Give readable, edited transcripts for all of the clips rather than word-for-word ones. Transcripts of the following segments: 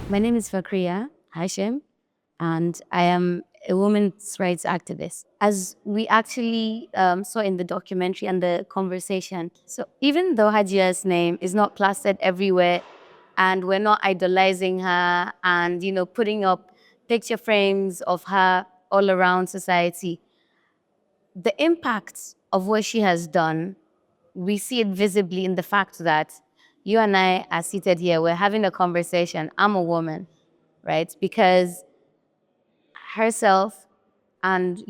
My name is Fakhriyyah Hashim, and I am a women's rights activist. As we actually saw in the documentary and the conversation, so even though Hajia's name is not plastered everywhere, and we're not idolizing her and putting up picture frames of her all around society, the impact of what she has done, we see it visibly in the fact that you and I are seated here, we're having a conversation. I'm a woman, right? Because herself and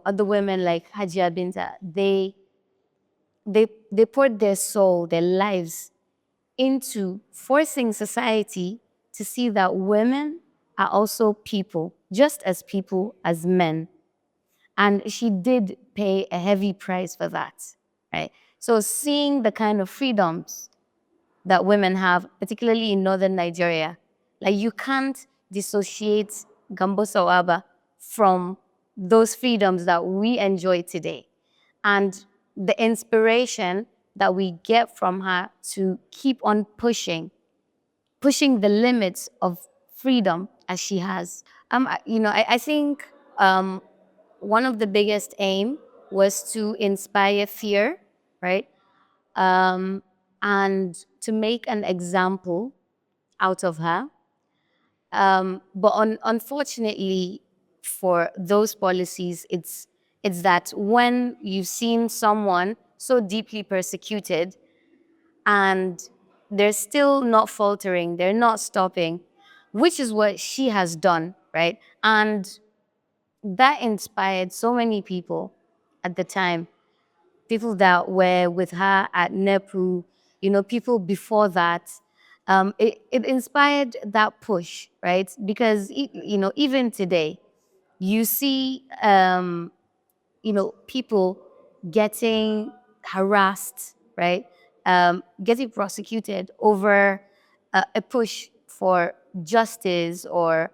other women like Hajia Binta, they poured their soul, their lives into forcing society to see that women are also people, just as people as men. And she did pay a heavy price for that, right? So seeing the kind of freedoms that women have, particularly in northern Nigeria, like you can't dissociate Gambo Sawaba from those freedoms that we enjoy today. And the inspiration that we get from her to keep on pushing the limits of freedom as she has. I think one of the biggest aim was to inspire fear, right? Um, and to make an example out of her. But unfortunately, for those policies, it's that when you've seen someone so deeply persecuted and they're still not faltering, they're not stopping, which is what she has done, right? And that inspired so many people at the time, people that were with her at NEPU, people before that. It inspired that push, right? Because, even today, you see, people getting harassed, right? Getting prosecuted over a push for justice or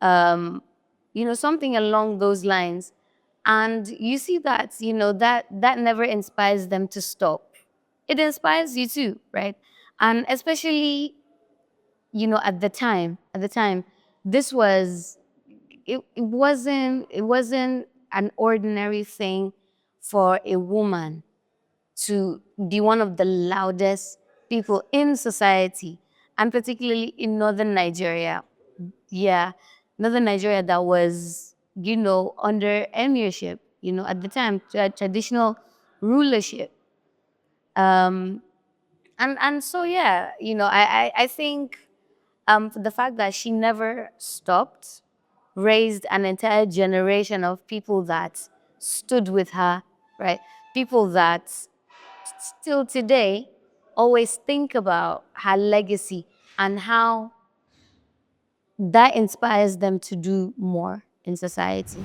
something along those lines. And you see that, that never inspires them to stop. It inspires you too, right? And especially, at the time, this was, it wasn't an ordinary thing for a woman to be one of the loudest people in society, and particularly in northern Nigeria. Yeah, northern Nigeria that was, under emirship, at the time, traditional rulership. Um, and so yeah, I think the fact that she never stopped raised an entire generation of people that stood with her, right? People that still today always think about her legacy and how that inspires them to do more in society.